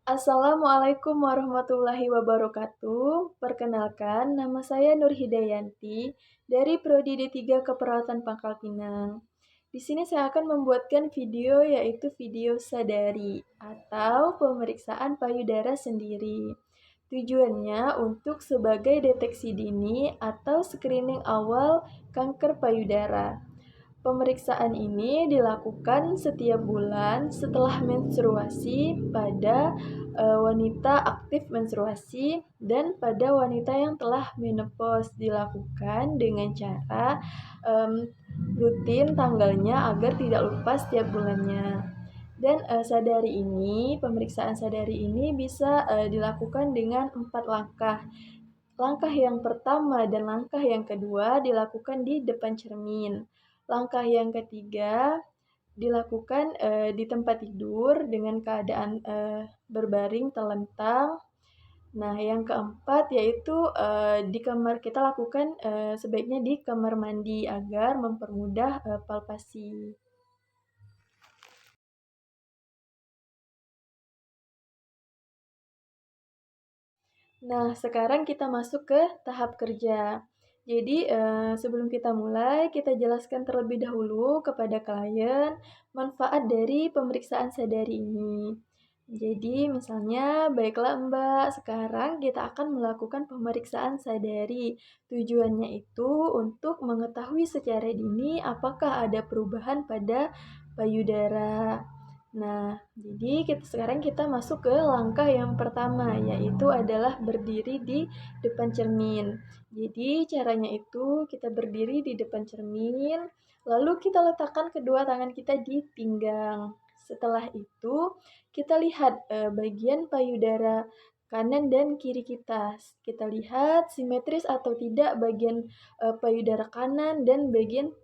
Assalamualaikum warahmatullahi wabarakatuh. Perkenalkan, nama saya Nur Hidayanti dari Prodi D3 Keperawatan Pangkal Pinang. Di sini saya akan membuatkan video yaitu video sadari atau pemeriksaan payudara sendiri. Tujuannya untuk sebagai deteksi dini atau screening awal kanker payudara. Pemeriksaan ini dilakukan setiap bulan setelah menstruasi pada wanita aktif menstruasi dan pada wanita yang telah menopause, dilakukan dengan cara rutin tanggalnya agar tidak lupa setiap bulannya. Dan pemeriksaan sadari ini bisa dilakukan dengan 4 langkah. Langkah yang pertama dan langkah yang kedua dilakukan di depan cermin. Langkah yang ketiga dilakukan di tempat tidur dengan keadaan berbaring telentang. Nah, yang keempat yaitu di kamar kita lakukan sebaiknya di kamar mandi agar mempermudah palpasi. Nah, sekarang kita masuk ke tahap kerja. Jadi, sebelum kita mulai, kita jelaskan terlebih dahulu kepada klien manfaat dari pemeriksaan sadari ini. Jadi, misalnya, baiklah Mbak, sekarang kita akan melakukan pemeriksaan sadari. Tujuannya itu untuk mengetahui secara dini apakah ada perubahan pada payudara. Nah, jadi sekarang kita masuk ke langkah yang pertama, yaitu adalah berdiri di depan cermin. Jadi caranya itu kita berdiri di depan cermin, lalu kita letakkan kedua tangan kita di pinggang. Setelah itu, kita lihat bagian payudara kanan dan kiri kita. Kita lihat simetris atau tidak bagian payudara kanan dan bagian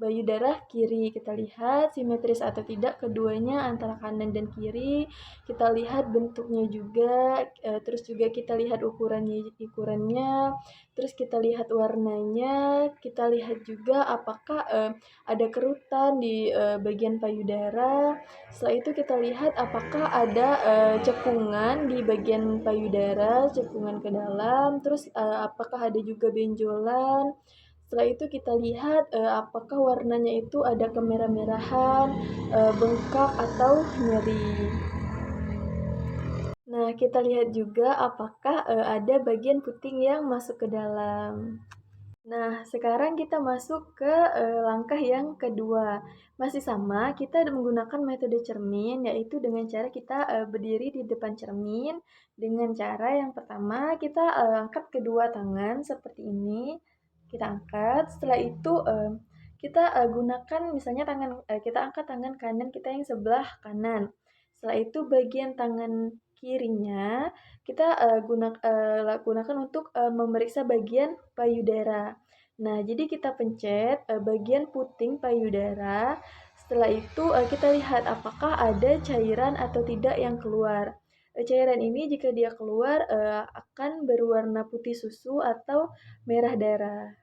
payudara kiri. Kita lihat simetris atau tidak keduanya antara kanan dan kiri. Kita lihat bentuknya juga, terus juga kita lihat ukurannya, terus kita lihat warnanya, kita lihat juga apakah ada kerutan di bagian payudara. Setelah itu kita lihat apakah ada cekungan di bagian payudara, cekungan ke dalam, terus apakah ada juga benjolan. Setelah itu kita lihat apakah warnanya itu ada kemerah-merahan, bengkak atau nyeri. Nah, kita lihat juga apakah ada bagian puting yang masuk ke dalam. Nah, sekarang kita masuk ke langkah yang kedua. Masih sama, kita menggunakan metode cermin, yaitu dengan cara kita berdiri di depan cermin. Dengan cara yang pertama, kita angkat kedua tangan seperti ini. Kita angkat, setelah itu kita gunakan misalnya kita angkat tangan kanan kita yang sebelah kanan. Setelah itu bagian tangan kirinya kita gunakan untuk memeriksa bagian payudara. Nah, jadi kita pencet bagian puting payudara. Setelah itu kita lihat apakah ada cairan atau tidak yang keluar. Cairan ini jika dia keluar akan berwarna putih susu atau merah darah.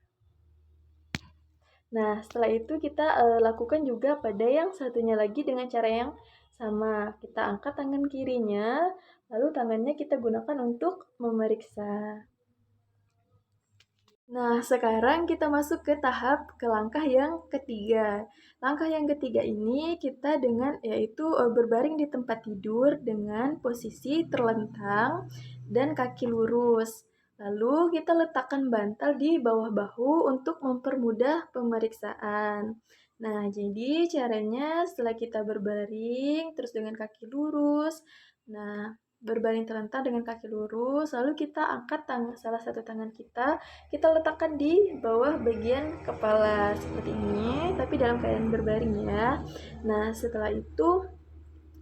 Nah, setelah itu kita lakukan juga pada yang satunya lagi dengan cara yang sama. Kita angkat tangan kirinya, lalu tangannya kita gunakan untuk memeriksa. Nah, sekarang kita masuk ke langkah yang ketiga. Langkah yang ketiga ini kita yaitu berbaring di tempat tidur dengan posisi terlentang dan kaki lurus. Lalu kita letakkan bantal di bawah bahu untuk mempermudah pemeriksaan. Nah, jadi caranya setelah kita berbaring terus dengan kaki lurus. Nah, berbaring terlentang dengan kaki lurus, lalu kita angkat salah satu tangan kita letakkan di bawah bagian kepala seperti ini, tapi dalam keadaan berbaring ya. Nah, setelah itu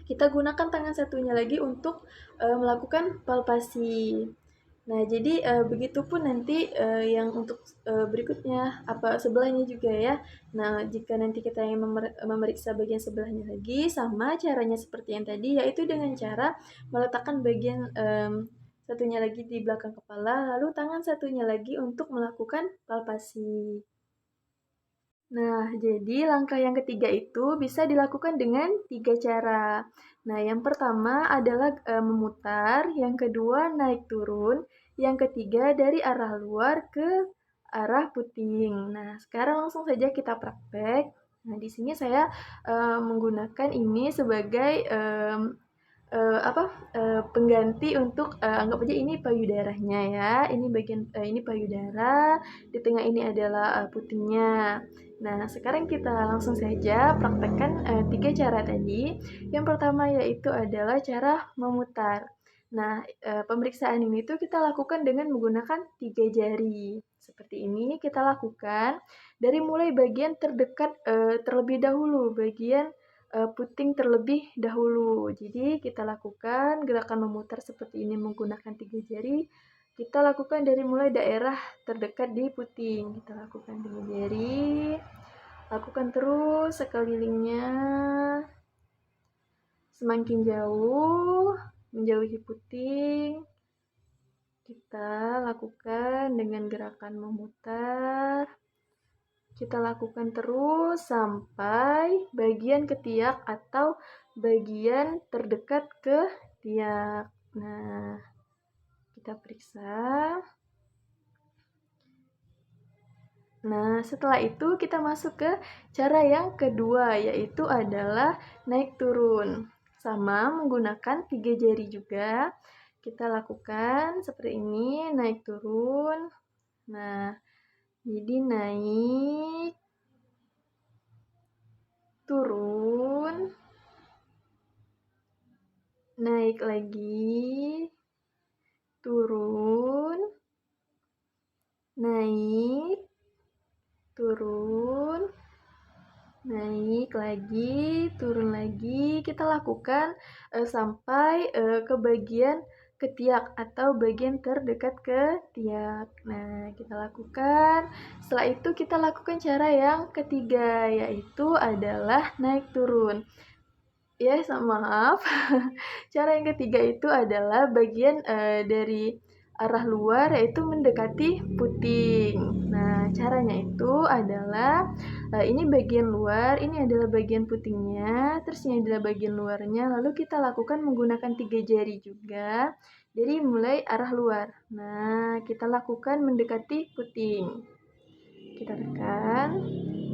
kita gunakan tangan satunya lagi untuk melakukan palpasi. Nah, jadi begitupun nanti yang untuk berikutnya, apa sebelahnya juga ya. Nah, jika nanti kita ingin memeriksa bagian sebelahnya lagi, sama caranya seperti yang tadi, yaitu dengan cara meletakkan bagian satunya lagi di belakang kepala, lalu tangan satunya lagi untuk melakukan palpasi. Nah, jadi langkah yang ketiga itu bisa dilakukan dengan 3 cara. Nah, yang pertama adalah, memutar, yang kedua naik turun, yang ketiga dari arah luar ke arah puting. Nah, sekarang langsung saja kita praktek. Nah, di sini saya, menggunakan ini sebagai, apa, pengganti untuk, anggap aja ini payudaranya ya, ini payudara, di tengah ini adalah, putingnya. Nah, sekarang kita langsung saja praktekkan, 3 cara tadi. Yang pertama yaitu adalah cara memutar. Nah, pemeriksaan ini tuh kita lakukan dengan menggunakan 3 jari. Seperti ini kita lakukan dari mulai bagian terdekat, terlebih dahulu, bagian puting terlebih dahulu. Jadi kita lakukan gerakan memutar seperti ini menggunakan 3 jari. Kita lakukan dari mulai daerah terdekat di puting. Kita lakukan 3 jari. Lakukan terus sekelilingnya. Semakin jauh, menjauhi puting. Kita lakukan dengan gerakan memutar. Kita lakukan terus sampai bagian ketiak atau bagian terdekat ke tiak. Nah, kita periksa. Nah, setelah itu kita masuk ke cara yang kedua, yaitu adalah naik turun. Sama menggunakan 3 jari juga. Kita lakukan seperti ini, naik turun. Nah, jadi naik, turun, naik lagi, turun, naik, turun, naik lagi, turun lagi. Kita lakukan sampai ke bagian ketiak atau bagian terdekat ke tiak. Nah, kita lakukan. Setelah itu kita lakukan cara yang ketiga, yaitu adalah naik turun. Ya, maaf. Cara yang ketiga itu adalah bagian dari arah luar, yaitu mendekati puting. Nah, caranya itu adalah ini bagian luar, ini adalah bagian putingnya, terus ini adalah bagian luarnya. Lalu kita lakukan menggunakan 3 jari juga, dari mulai arah luar. Nah, kita lakukan mendekati puting. Kita tekan,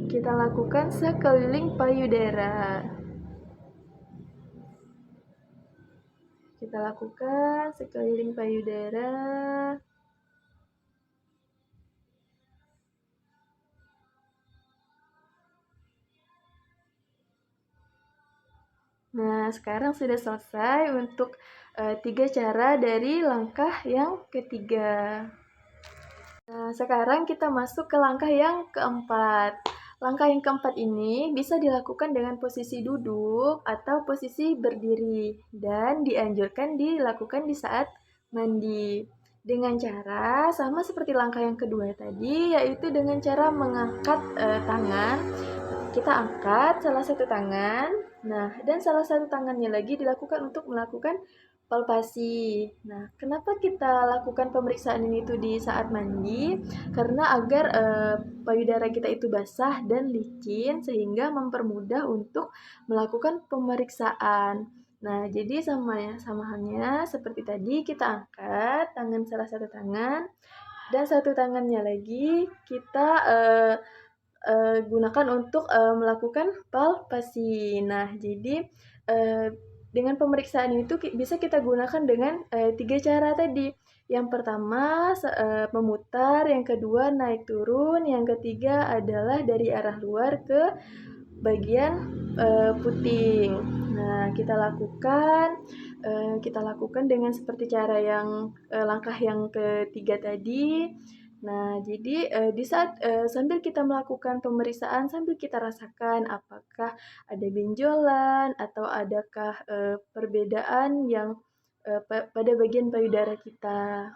kita lakukan sekeliling payudara. Kita lakukan sekeliling payudara. Nah, sekarang sudah selesai untuk 3 cara dari langkah yang ketiga. Nah, sekarang kita masuk ke langkah yang keempat. Langkah yang keempat ini bisa dilakukan dengan posisi duduk atau posisi berdiri dan dianjurkan dilakukan di saat mandi. Dengan cara sama seperti langkah yang kedua tadi, yaitu dengan cara mengangkat tangan. Kita angkat salah satu tangan, nah, dan salah satu tangannya lagi dilakukan untuk melakukan palpasi. Nah, kenapa kita lakukan pemeriksaan ini tuh di saat mandi? Karena agar payudara kita itu basah dan licin sehingga mempermudah untuk melakukan pemeriksaan. Nah, jadi sama halnya seperti tadi kita angkat tangan salah satu tangan dan satu tangannya lagi kita gunakan untuk melakukan palpasi. Nah, jadi dengan pemeriksaan itu bisa kita gunakan dengan 3 cara tadi. Yang pertama memutar, yang kedua naik turun, yang ketiga adalah dari arah luar ke bagian puting. Nah, kita lakukan dengan seperti cara yang langkah yang ketiga tadi. Nah, jadi di saat sambil kita melakukan pemeriksaan, sambil kita rasakan apakah ada benjolan atau adakah perbedaan yang pada bagian payudara kita.